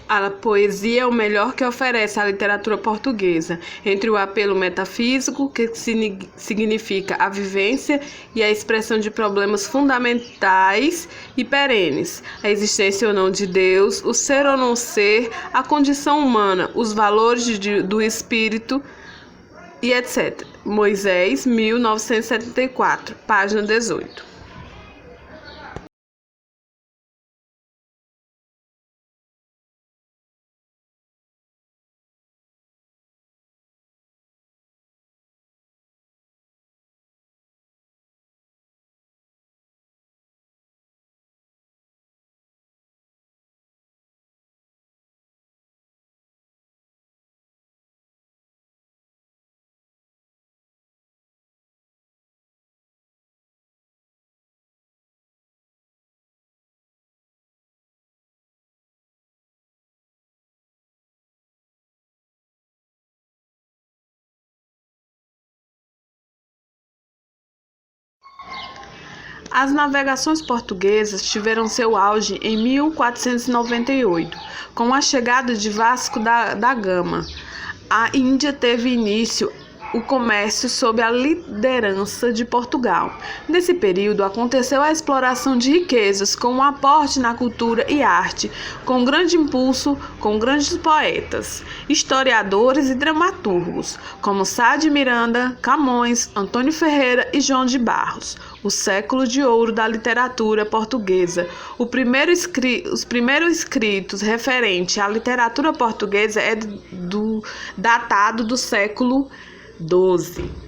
A poesia é o melhor que oferece a literatura portuguesa, entre o apelo metafísico, que significa a vivência e a expressão de problemas fundamentais e perenes, a existência ou não de Deus, o ser ou não ser, a condição humana, os valores do espírito e etc. Moisés, 1974, página 18. As navegações portuguesas tiveram seu auge em 1498, com a chegada de Vasco da Gama. A Índia teve início o comércio sob a liderança de Portugal. Nesse período aconteceu a exploração de riquezas, com um aporte na cultura e arte, com grande impulso com grandes poetas, historiadores e dramaturgos, como Sá de Miranda, Camões, Antônio Ferreira e João de Barros. O século de ouro da literatura portuguesa. Os primeiros escritos referentes à literatura portuguesa é datado do século XII.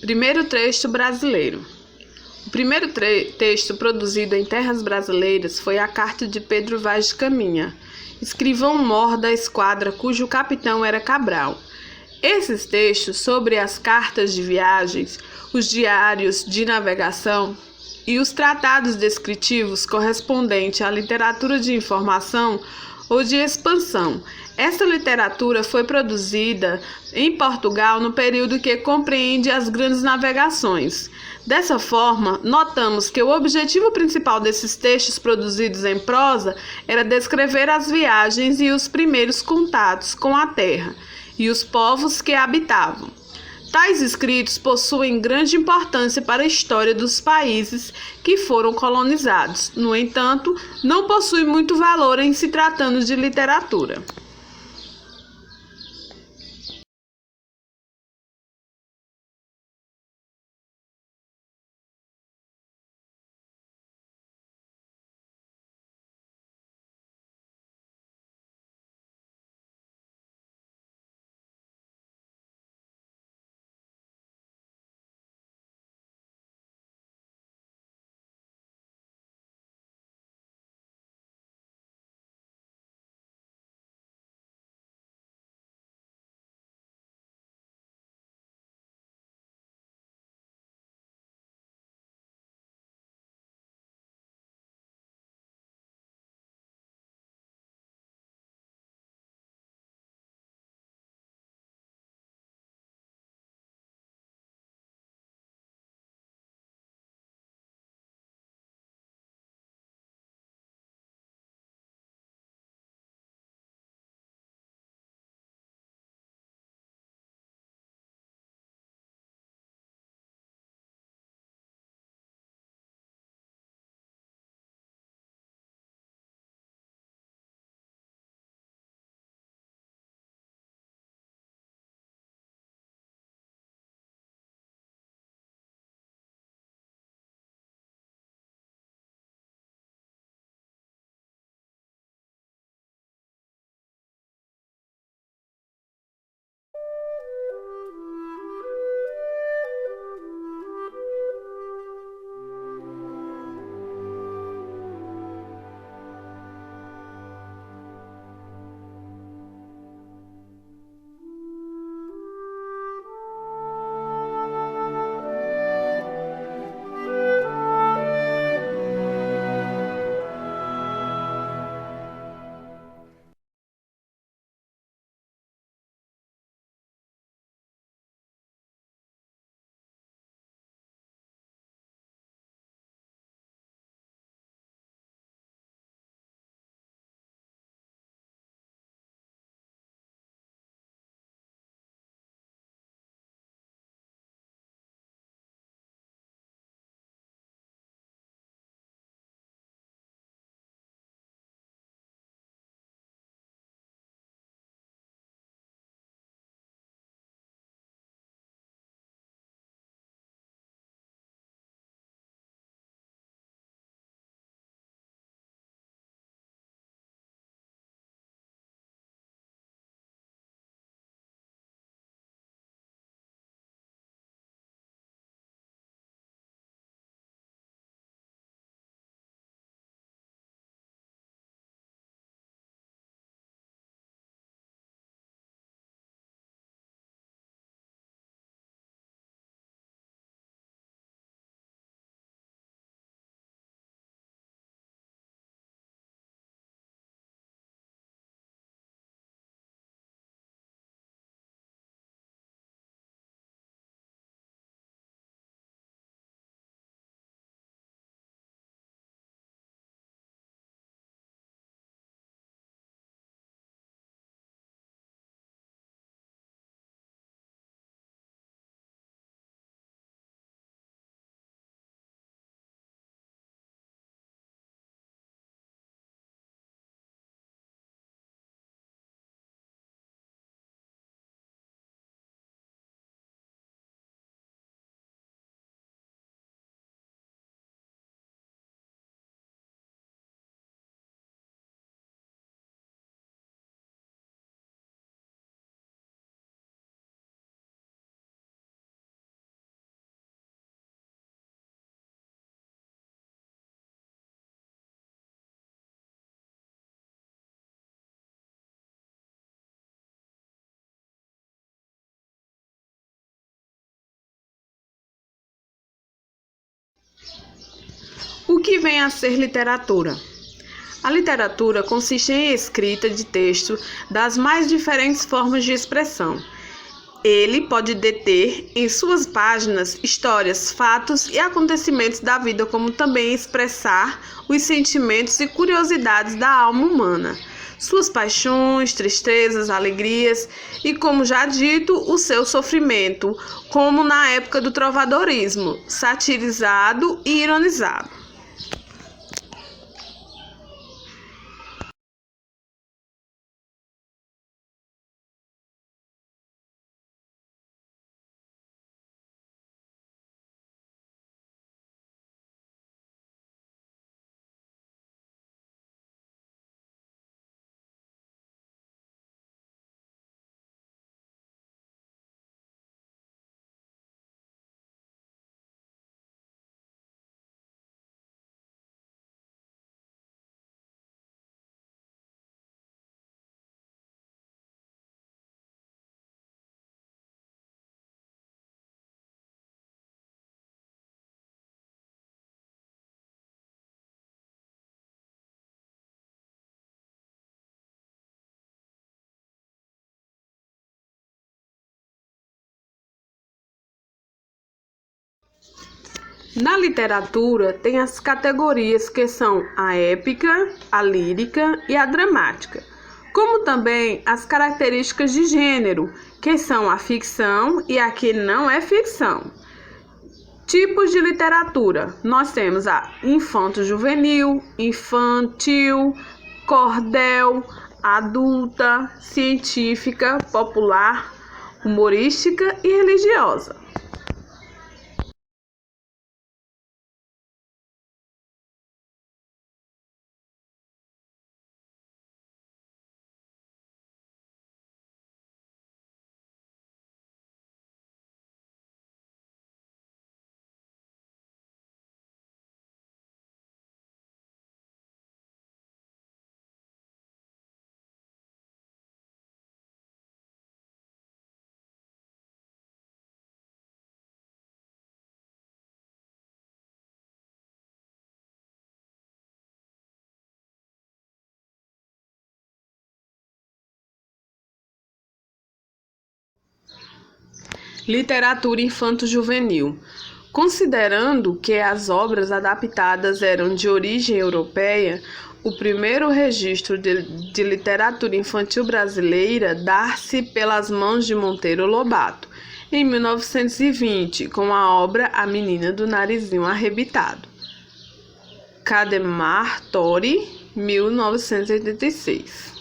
Primeiro texto brasileiro. O primeiro texto produzido em terras brasileiras foi a Carta de Pedro Vaz de Caminha, escrivão-mor da esquadra cujo capitão era Cabral. Esses textos sobre as cartas de viagens, os diários de navegação e os tratados descritivos correspondentes à literatura de informação ou de expansão. Essa literatura foi produzida em Portugal no período que compreende as grandes navegações. Dessa forma, notamos que o objetivo principal desses textos produzidos em prosa era descrever as viagens e os primeiros contatos com a terra e os povos que a habitavam. Tais escritos possuem grande importância para a história dos países que foram colonizados. No entanto, não possuem muito valor em se tratando de literatura. que vem a ser literatura? A literatura consiste em escrita de texto das mais diferentes formas de expressão. Ele pode deter em suas páginas histórias, fatos e acontecimentos da vida, como também expressar os sentimentos e curiosidades da alma humana, suas paixões, tristezas, alegrias e, como já dito, o seu sofrimento, como na época do trovadorismo, satirizado e ironizado. Na literatura, tem as categorias que são a épica, a lírica e a dramática, como também as características de gênero, que são a ficção e a que não é ficção. Tipos de literatura: nós temos a infanto-juvenil, infantil, cordel, adulta, científica, popular, humorística e religiosa. Literatura infanto-juvenil. Considerando que as obras adaptadas eram de origem europeia, o primeiro registro de literatura infantil brasileira dá-se pelas mãos de Monteiro Lobato, em 1920, com a obra A Menina do Narizinho Arrebitado. Cademar Tori, 1986.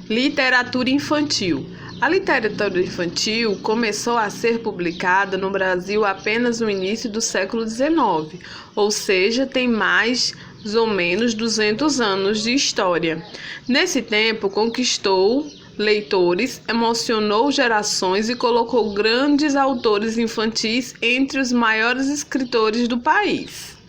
Literatura infantil. A literatura infantil começou a ser publicada no Brasil apenas no início do século XIX, ou seja, tem mais ou menos 200 anos de história. Nesse tempo, conquistou leitores, emocionou gerações e colocou grandes autores infantis entre os maiores escritores do país.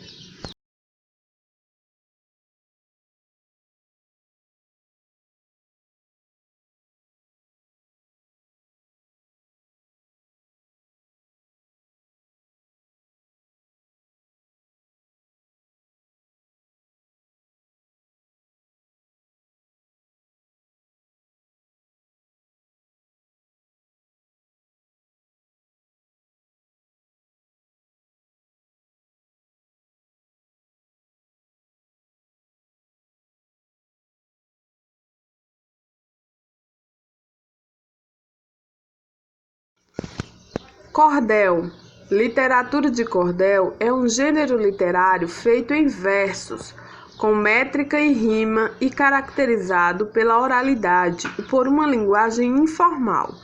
Cordel. Literatura de cordel é um gênero literário feito em versos, com métrica e rima e caracterizado pela oralidade e por uma linguagem informal,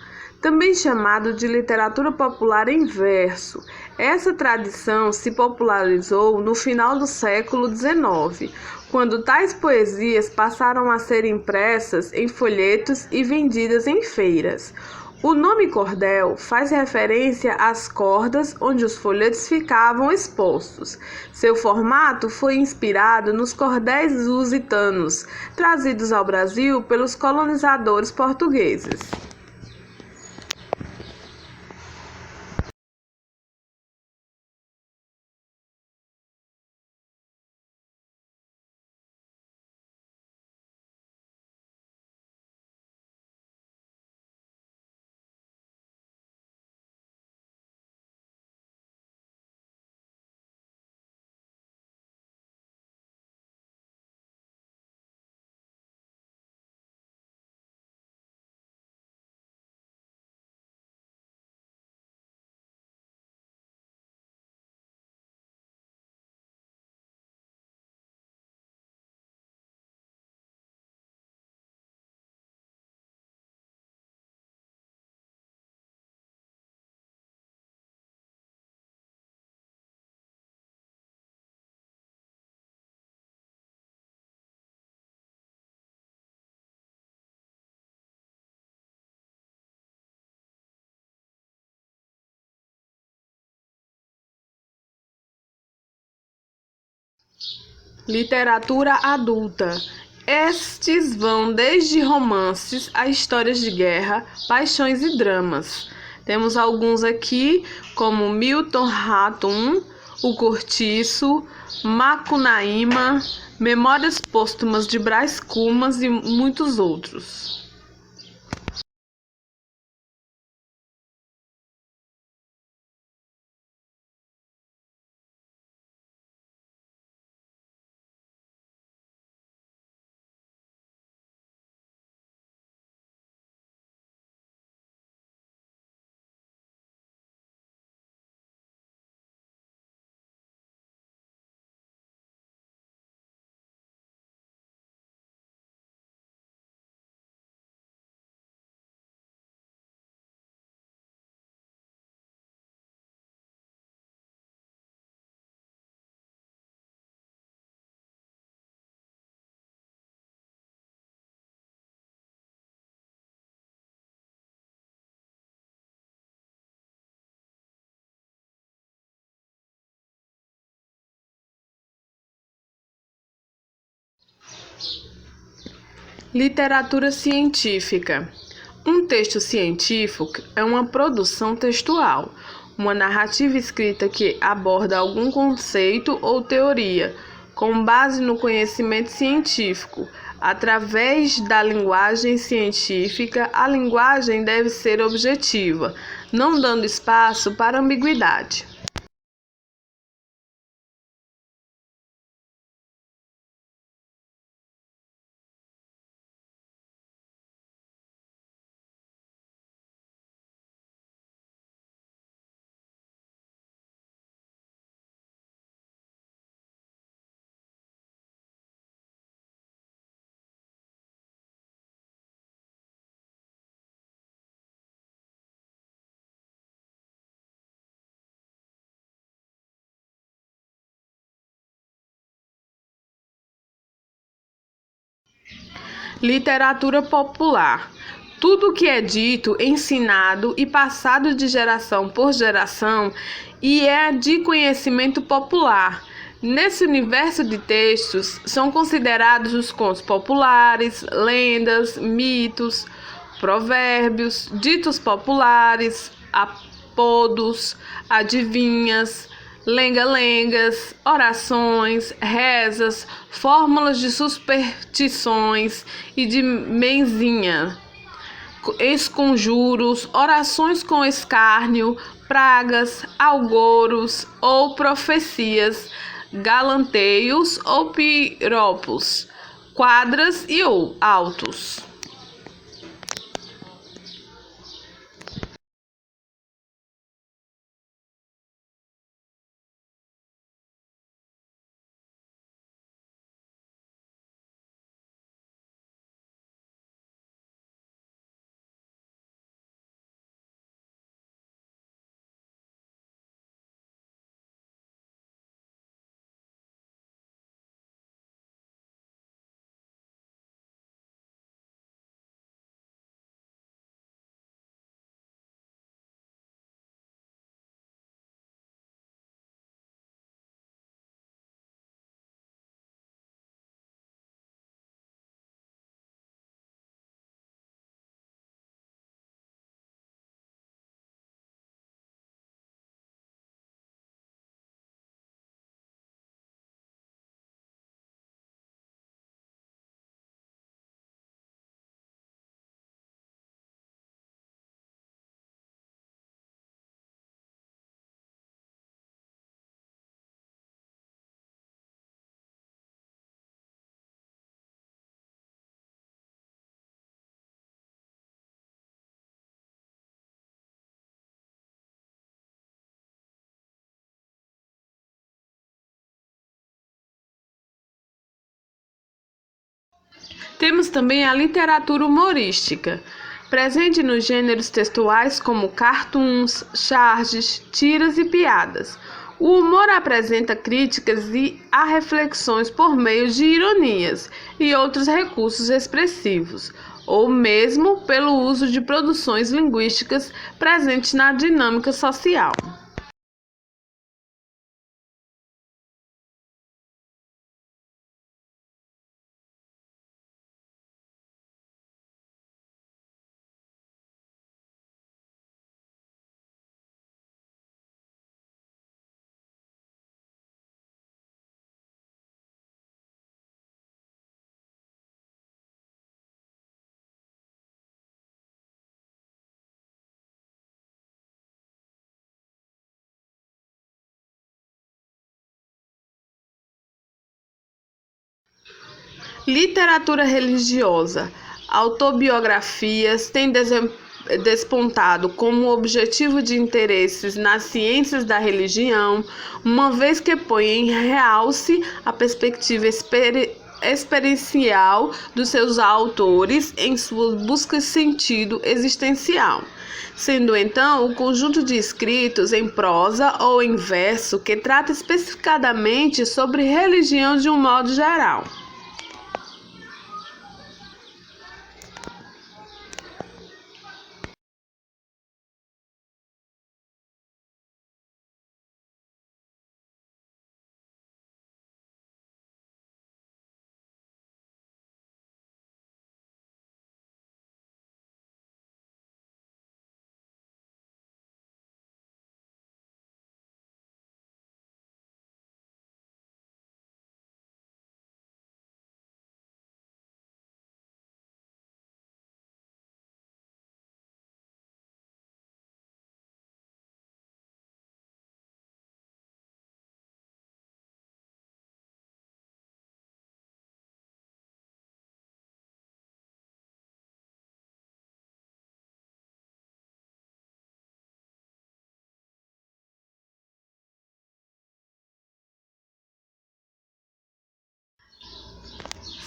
também chamado de literatura popular em verso. Essa tradição se popularizou no final do século XIX, quando tais poesias passaram a ser impressas em folhetos e vendidas em feiras. O nome cordel faz referência às cordas onde os folhetos ficavam expostos. Seu formato foi inspirado nos cordéis lusitanos, trazidos ao Brasil pelos colonizadores portugueses. Literatura adulta. Estes vão desde romances a histórias de guerra, paixões e dramas. Temos alguns aqui, como Milton Ratum, O Cortiço, Macunaíma, Memórias Póstumas de Brás Cubas e muitos outros. Literatura científica. Um texto científico é uma produção textual, uma narrativa escrita que aborda algum conceito ou teoria, com base no conhecimento científico. Através da linguagem científica, a linguagem deve ser objetiva, não dando espaço para ambiguidade. Literatura popular. Tudo que é dito, ensinado e passado de geração por geração e é de conhecimento popular. Nesse universo de textos são considerados os contos populares, lendas, mitos, provérbios, ditos populares, apodos, adivinhas, lenga-lengas, orações, rezas, fórmulas de superstições e de benzinha, esconjuros, orações com escárnio, pragas, algoros ou profecias, galanteios ou piropos, quadras e autos. Temos também a literatura humorística, presente nos gêneros textuais como cartoons, charges, tiras e piadas. O humor apresenta críticas e a reflexões por meio de ironias e outros recursos expressivos, ou mesmo pelo uso de produções linguísticas presentes na dinâmica social. Literatura religiosa. Autobiografias têm despontado como objetivo de interesses nas ciências da religião, uma vez que põem em realce a perspectiva experiencial dos seus autores em sua busca de sentido existencial, sendo então o conjunto de escritos em prosa ou em verso que trata especificadamente sobre religião de um modo geral.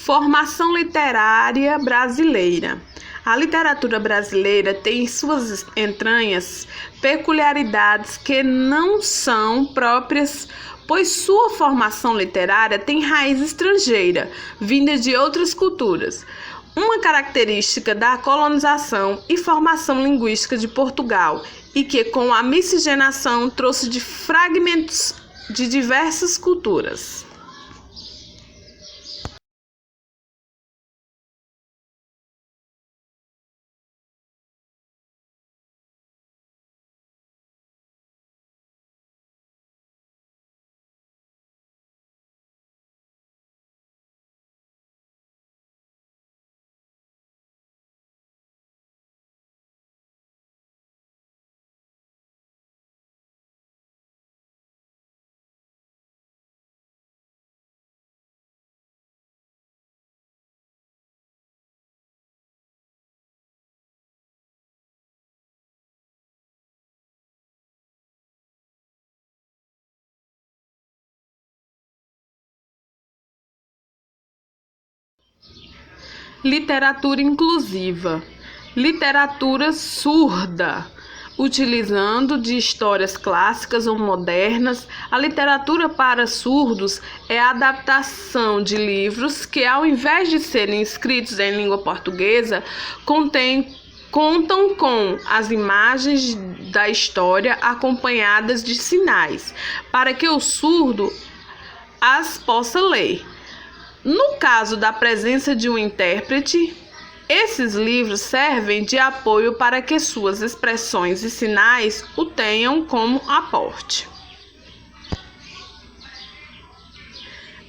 Formação literária brasileira. A literatura brasileira tem em suas entranhas peculiaridades que não são próprias, pois sua formação literária tem raiz estrangeira, vinda de outras culturas. Uma característica da colonização e formação linguística de Portugal, e que com a miscigenação trouxe de fragmentos de diversas culturas. Literatura inclusiva. Literatura surda. Utilizando de histórias clássicas ou modernas, a literatura para surdos é a adaptação de livros que, ao invés de serem escritos em língua portuguesa, contam com as imagens da história acompanhadas de sinais, para que o surdo as possa ler. No caso da presença de um intérprete, esses livros servem de apoio para que suas expressões e sinais o tenham como aporte.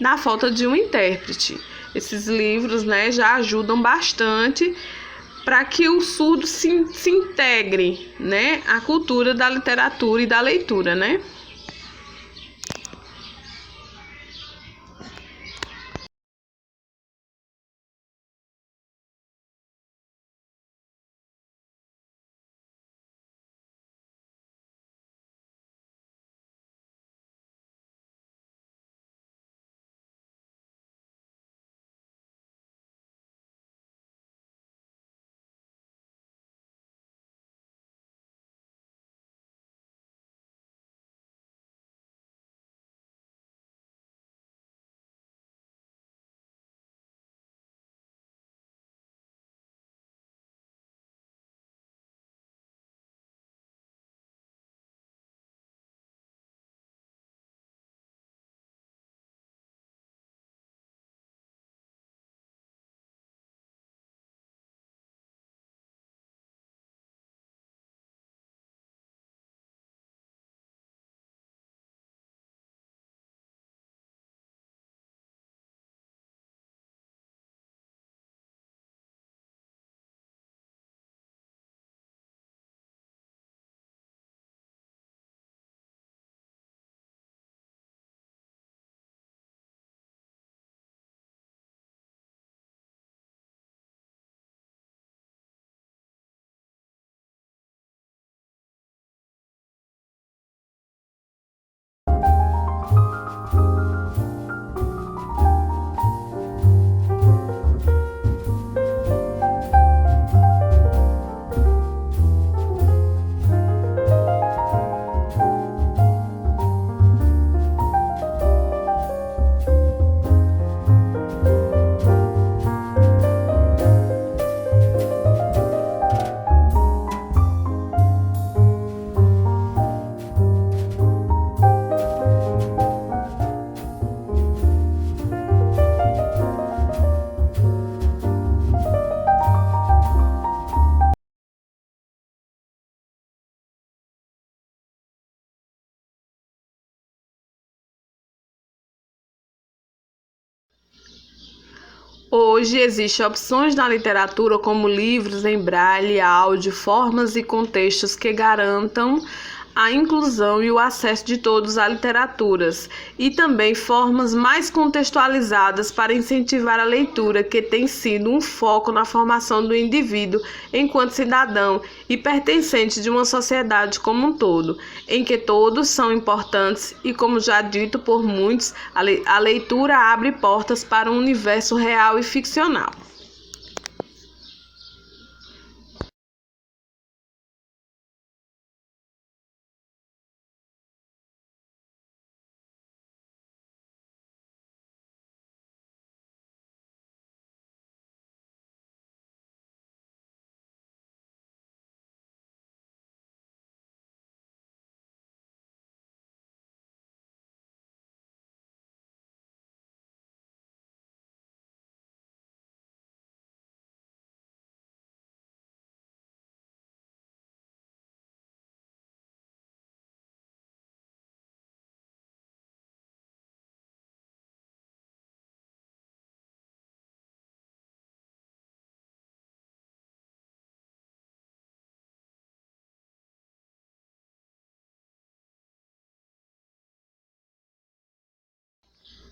Na falta de um intérprete, esses livros, já ajudam bastante para que o surdo se integre, à cultura da literatura e da leitura, Hoje existem opções na literatura como livros em braille, áudio, formas e contextos que garantam a inclusão e o acesso de todos a literaturas e também formas mais contextualizadas para incentivar a leitura, que tem sido um foco na formação do indivíduo enquanto cidadão e pertencente de uma sociedade como um todo, em que todos são importantes e, como já dito por muitos, a leitura abre portas para um universo real e ficcional.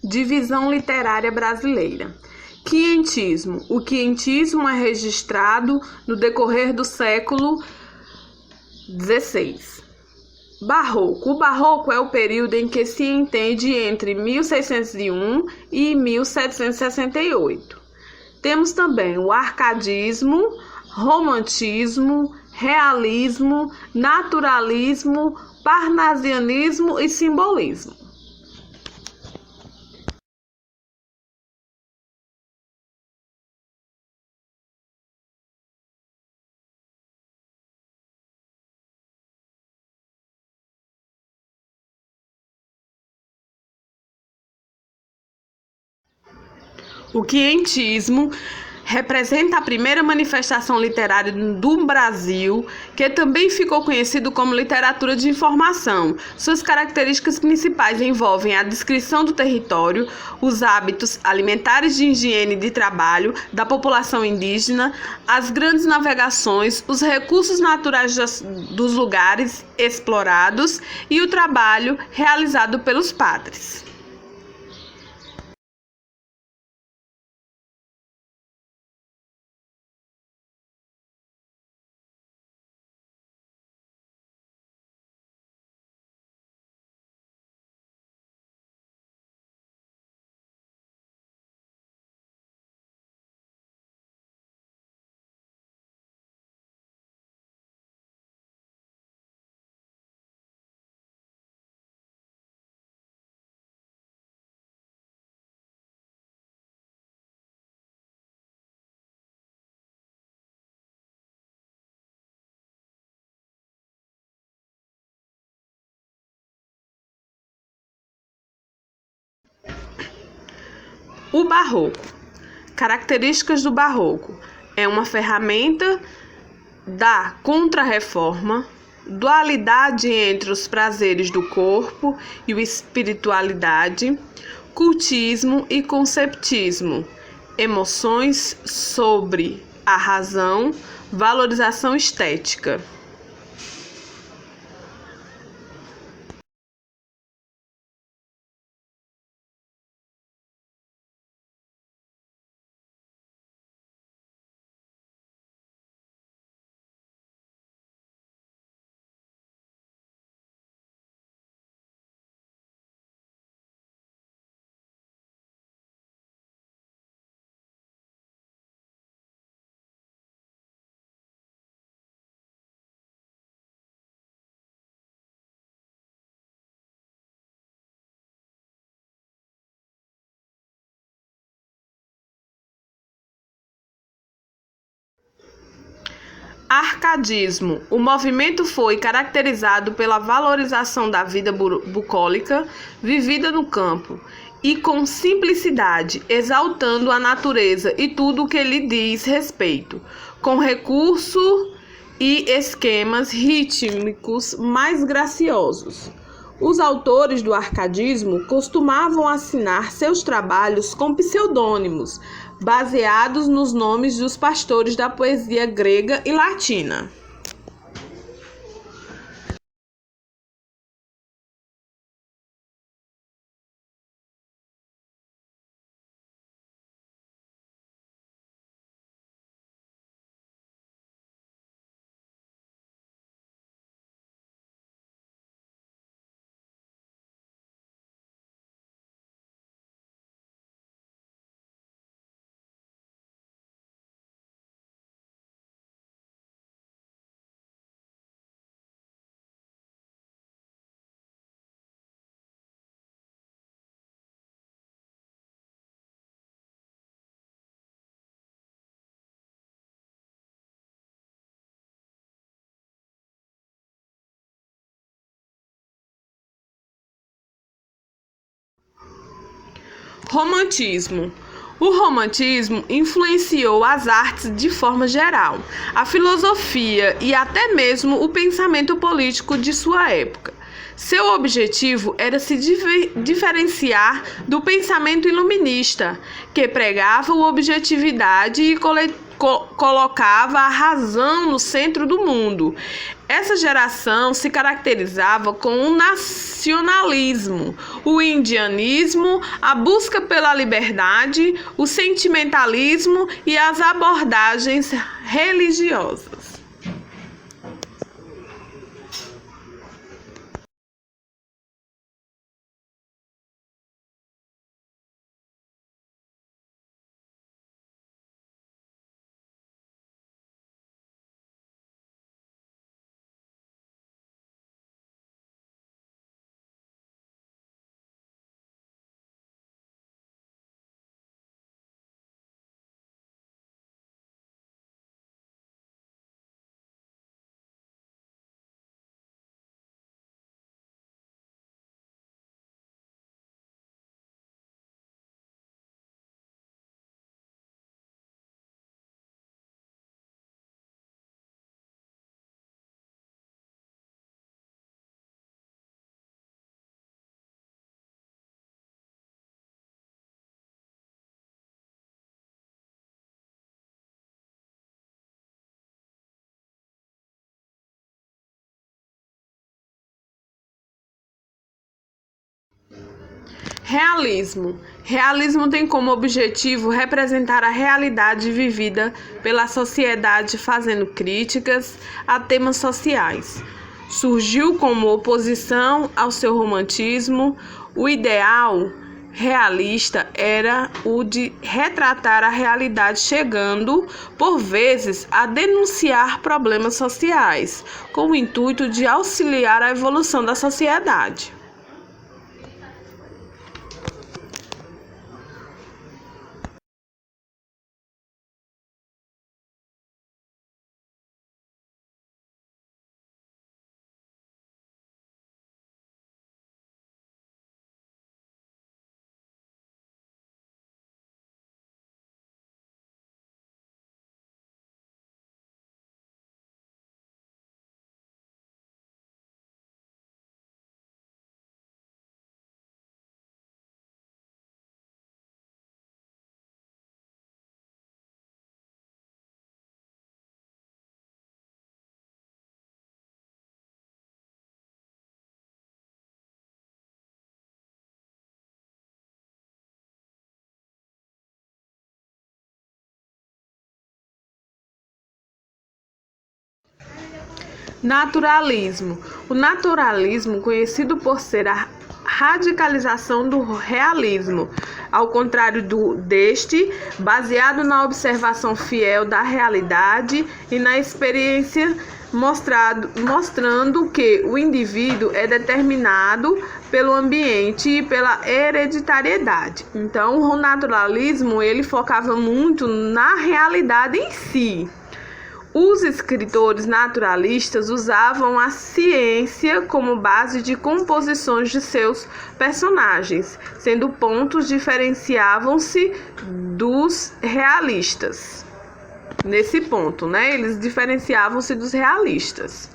Divisão literária brasileira. Quientismo. O quientismo é registrado no decorrer do século XVI. Barroco. O barroco é o período em que se entende entre 1601 e 1768. Temos também o arcadismo, romantismo, realismo, naturalismo, parnasianismo e simbolismo. O quientismo representa a primeira manifestação literária do Brasil, que também ficou conhecido como literatura de informação. Suas características principais envolvem a descrição do território, os hábitos alimentares, de higiene e de trabalho da população indígena, as grandes navegações, os recursos naturais dos lugares explorados e o trabalho realizado pelos padres. O barroco. Características do barroco. É uma ferramenta da Contra-Reforma, dualidade entre os prazeres do corpo e a espiritualidade, cultismo e conceptismo, emoções sobre a razão, valorização estética. Arcadismo. O movimento foi caracterizado pela valorização da vida bucólica vivida no campo e com simplicidade, exaltando a natureza e tudo o que lhe diz respeito, com recurso e esquemas rítmicos mais graciosos. Os autores do arcadismo costumavam assinar seus trabalhos com pseudônimos, baseados nos nomes dos pastores da poesia grega e latina. Romantismo. O romantismo influenciou as artes de forma geral, a filosofia e até mesmo o pensamento político de sua época. Seu objetivo era se diferenciar do pensamento iluminista, que pregava a objetividade e colocava a razão no centro do mundo. Essa geração se caracterizava com o nacionalismo, o indianismo, a busca pela liberdade, o sentimentalismo e as abordagens religiosas. Realismo. Realismo tem como objetivo representar a realidade vivida pela sociedade, fazendo críticas a temas sociais. Surgiu como oposição ao seu romantismo. O ideal realista era o de retratar a realidade, chegando, por vezes, a denunciar problemas sociais, com o intuito de auxiliar a evolução da sociedade. Naturalismo. O naturalismo, conhecido por ser a radicalização do realismo, ao contrário deste, baseado na observação fiel da realidade e na experiência, mostrando que o indivíduo é determinado pelo ambiente e pela hereditariedade. Então, o naturalismo, ele focava muito na realidade em si. Os escritores naturalistas usavam a ciência como base de composições de seus personagens, sendo pontos diferenciavam-se dos realistas. Nesse ponto, né? Eles diferenciavam-se dos realistas.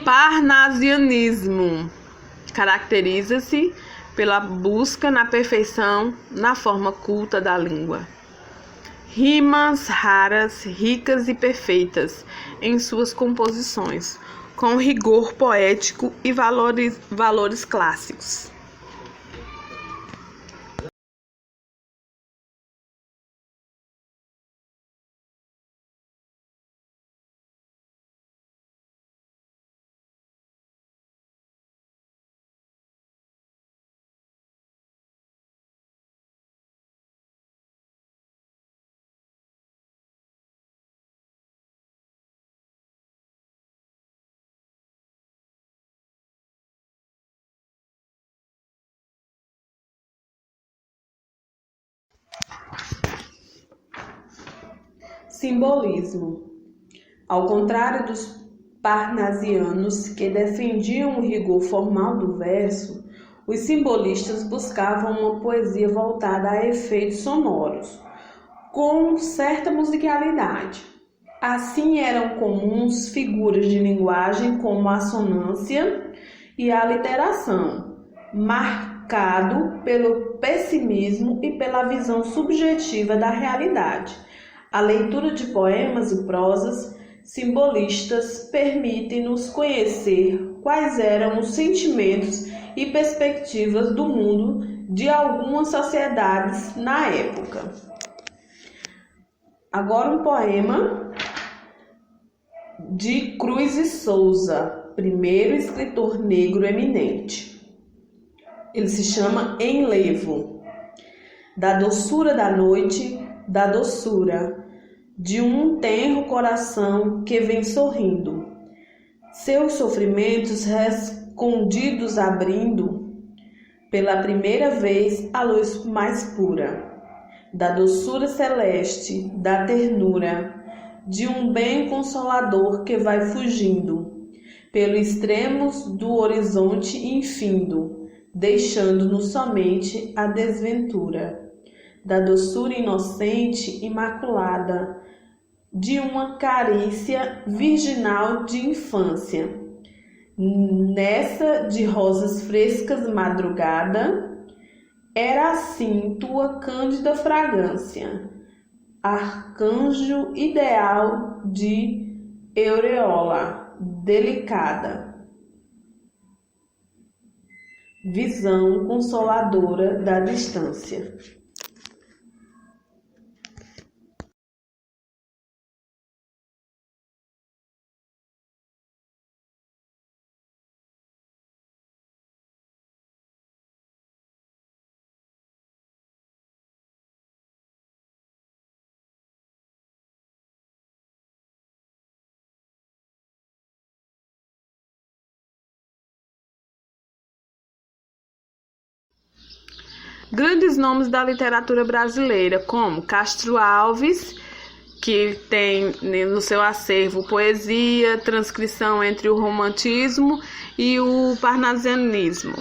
Parnasianismo caracteriza-se pela busca na perfeição na forma culta da língua. Rimas raras, ricas e perfeitas em suas composições, com rigor poético e valores clássicos. Simbolismo. Ao contrário dos parnasianos, que defendiam o rigor formal do verso, os simbolistas buscavam uma poesia voltada a efeitos sonoros, com certa musicalidade. Assim eram comuns figuras de linguagem como a assonância e a aliteração, marcado pelo pessimismo e pela visão subjetiva da realidade. A leitura de poemas e prosas simbolistas permite-nos conhecer quais eram os sentimentos e perspectivas do mundo de algumas sociedades na época. Agora um poema de Cruz e Souza, primeiro escritor negro eminente. Ele se chama Enlevo. Da doçura da noite, da doçura de um tenro coração que vem sorrindo, seus sofrimentos escondidos abrindo, pela primeira vez a luz mais pura, da doçura celeste, da ternura, de um bem consolador que vai fugindo, pelos extremos do horizonte infindo, deixando-nos somente a desventura, da doçura inocente, imaculada, de uma carícia virginal de infância. Nessa de rosas frescas madrugada, era assim tua cândida fragrância, arcanjo ideal de aureola delicada, visão consoladora da distância. Grandes nomes da literatura brasileira, como Castro Alves, que tem no seu acervo poesia, transcrição entre o romantismo e o parnasianismo.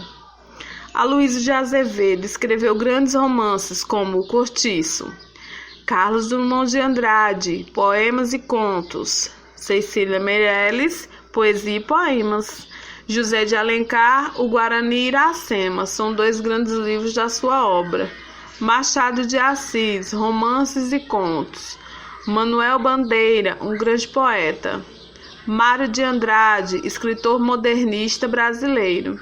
Aloysio de Azevedo escreveu grandes romances como O Cortiço. Carlos Drummond de Andrade, poemas e contos. Cecília Meirelles, poesia e poemas. José de Alencar, O Guarani e Iracema, são dois grandes livros da sua obra. Machado de Assis, romances e contos. Manuel Bandeira, um grande poeta. Mário de Andrade, escritor modernista brasileiro.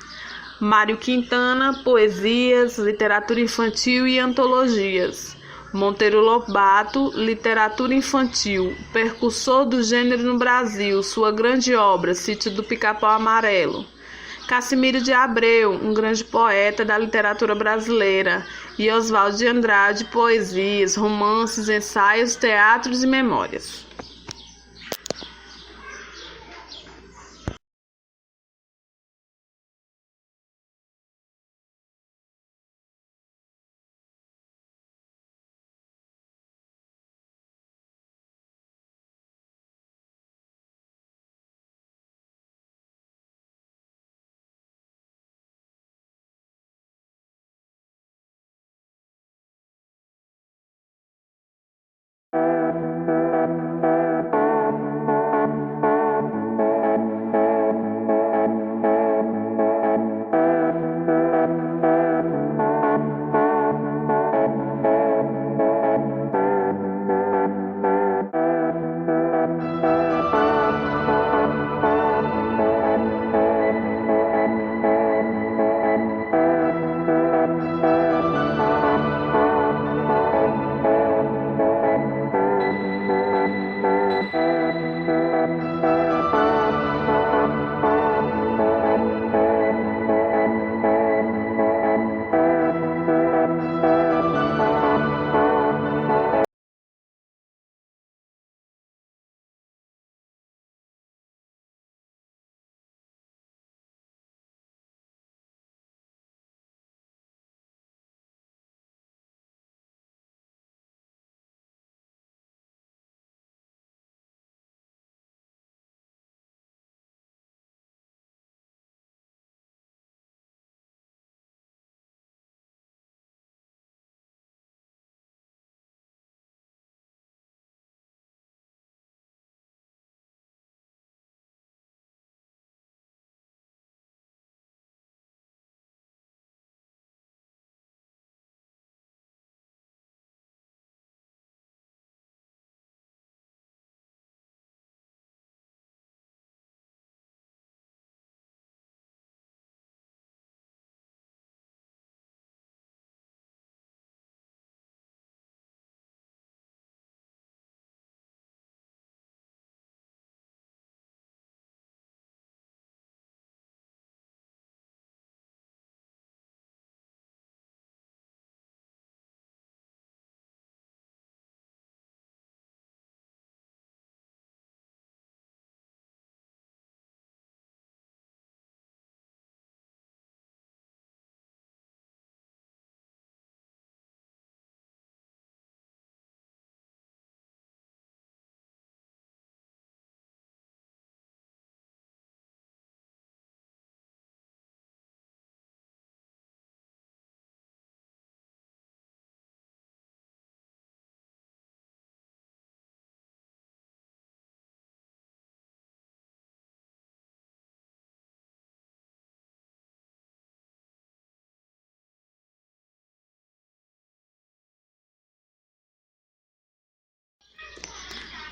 Mário Quintana, poesias, literatura infantil e antologias. Monteiro Lobato, literatura infantil, percursor do gênero no Brasil, sua grande obra, Sítio do Pica-Pau Amarelo. Cassimiro de Abreu, um grande poeta da literatura brasileira, e Oswald de Andrade, poesias, romances, ensaios, teatros e memórias.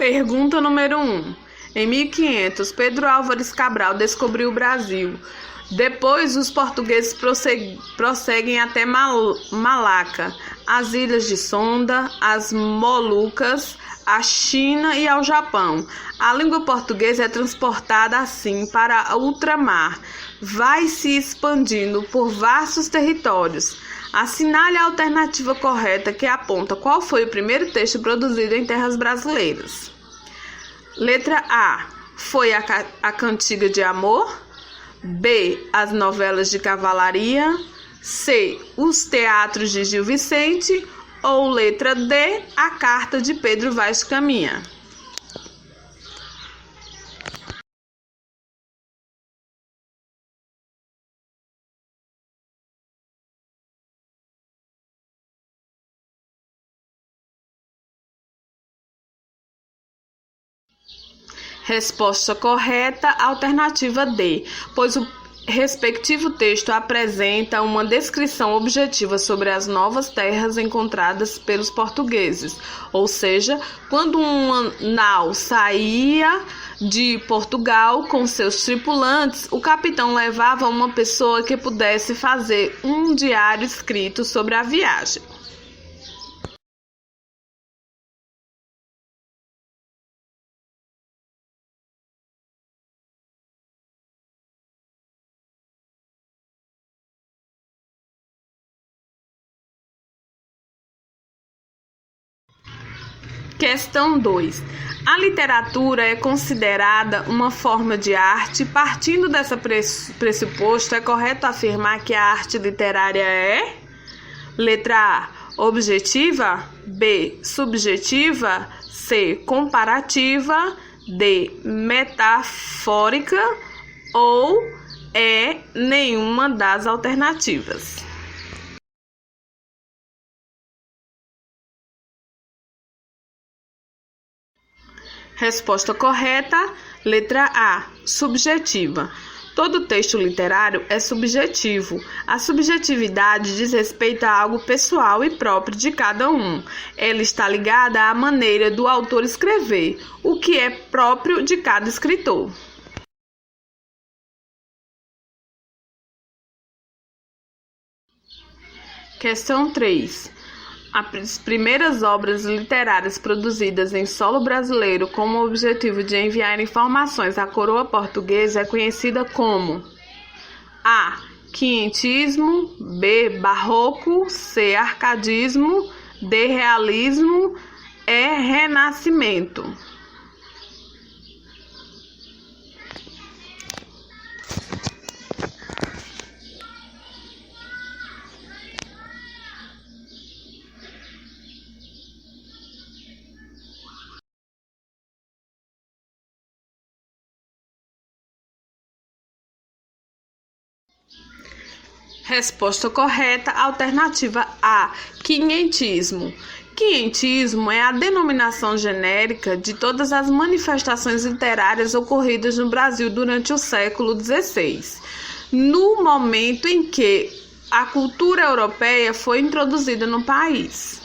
Pergunta número 1. Em 1500, Pedro Álvares Cabral descobriu o Brasil. Depois, os portugueses prosseguem até Malaca, as ilhas de Sonda, as Molucas, a China e ao Japão. A língua portuguesa é transportada assim para ultramar, vai se expandindo por vastos territórios. Assinale a alternativa correta que aponta qual foi o primeiro texto produzido em terras brasileiras. Letra A. Foi a Cantiga de Amor. B. As novelas de cavalaria. C. Os teatros de Gil Vicente. Ou letra D. A Carta de Pedro Vaz de Caminha. Resposta correta, alternativa D, pois o respectivo texto apresenta uma descrição objetiva sobre as novas terras encontradas pelos portugueses, ou seja, quando uma nau saía de Portugal com seus tripulantes, o capitão levava uma pessoa que pudesse fazer um diário escrito sobre a viagem. Questão 2. A literatura é considerada uma forma de arte. Partindo dessa pressuposto, é correto afirmar que a arte literária é: letra A, objetiva, B, subjetiva, C, comparativa, D, metafórica ou E, nenhuma das alternativas. Resposta correta, letra A, subjetiva. Todo texto literário é subjetivo. A subjetividade diz respeito a algo pessoal e próprio de cada um. Ela está ligada à maneira do autor escrever, o que é próprio de cada escritor. Questão 3. As primeiras obras literárias produzidas em solo brasileiro com o objetivo de enviar informações à coroa portuguesa é conhecida como: A. Quinhentismo, B. Barroco, C. Arcadismo, D. Realismo, E. Renascimento. Resposta correta, alternativa A, quinhentismo. Quinhentismo é a denominação genérica de todas as manifestações literárias ocorridas no Brasil durante o século XVI, no momento em que a cultura europeia foi introduzida no país.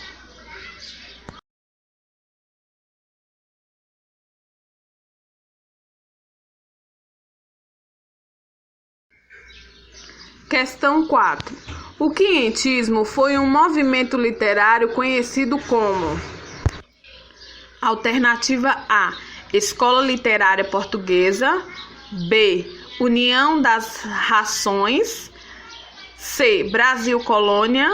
Questão 4. O quinhentismo foi um movimento literário conhecido como: alternativa A, Escola Literária Portuguesa, B, União das Rações, C, Brasil Colônia,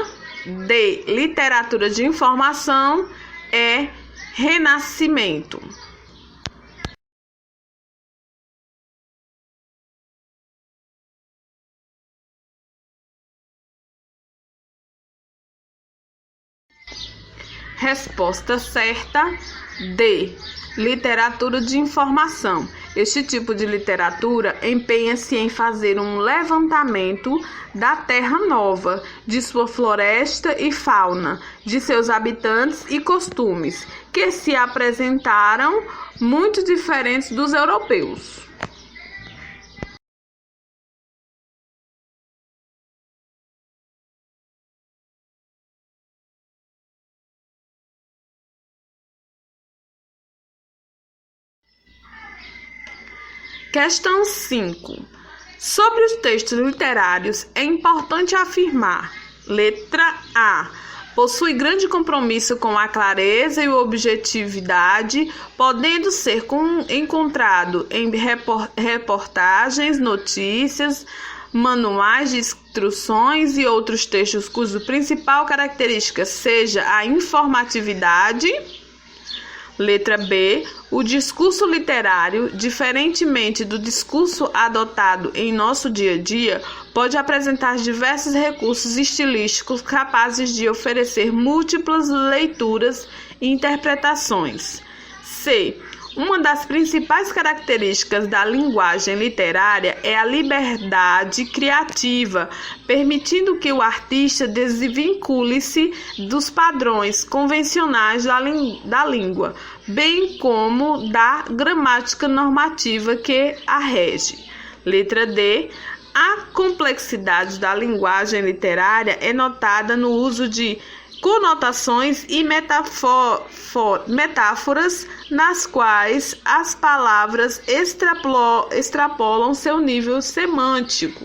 D, Literatura de Informação, E, Renascimento. Resposta certa, D. Literatura de informação. Este tipo de literatura empenha-se em fazer um levantamento da Terra Nova, de sua floresta e fauna, de seus habitantes e costumes, que se apresentaram muito diferentes dos europeus. Questão 5. Sobre os textos literários, é importante afirmar: letra A. Possui grande compromisso com a clareza e a objetividade, podendo ser encontrado em reportagens, notícias, manuais de instruções e outros textos cuja principal característica seja a informatividade. Letra B. O discurso literário, diferentemente do discurso adotado em nosso dia a dia, pode apresentar diversos recursos estilísticos capazes de oferecer múltiplas leituras e interpretações. C. Uma das principais características da linguagem literária é a liberdade criativa, permitindo que o artista desvincule-se dos padrões convencionais da língua, bem como da gramática normativa que a rege. Letra D. A complexidade da linguagem literária é notada no uso de conotações e metáforas nas quais as palavras extrapolam seu nível semântico.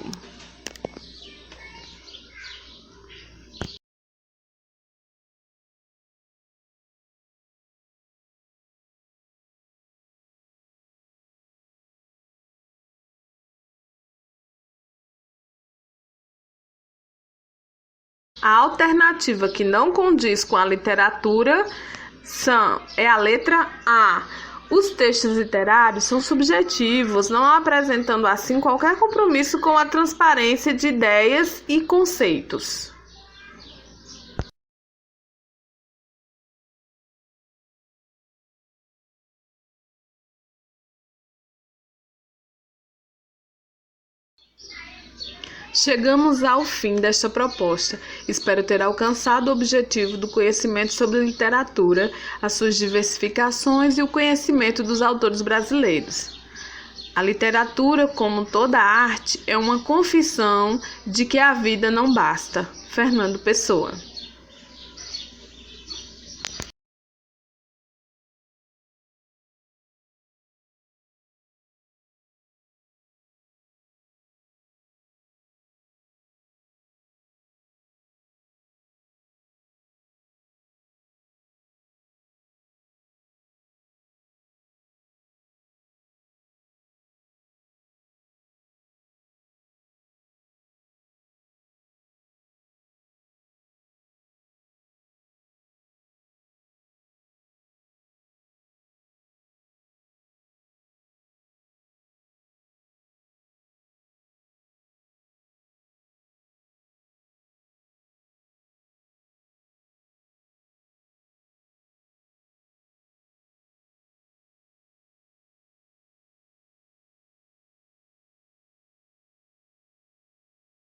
A alternativa que não condiz com a literatura é a letra A. Os textos literários são subjetivos, não apresentando assim qualquer compromisso com a transparência de ideias e conceitos. Chegamos ao fim desta proposta. Espero ter alcançado o objetivo do conhecimento sobre literatura, as suas diversificações e o conhecimento dos autores brasileiros. A literatura, como toda arte, é uma confissão de que a vida não basta. Fernando Pessoa.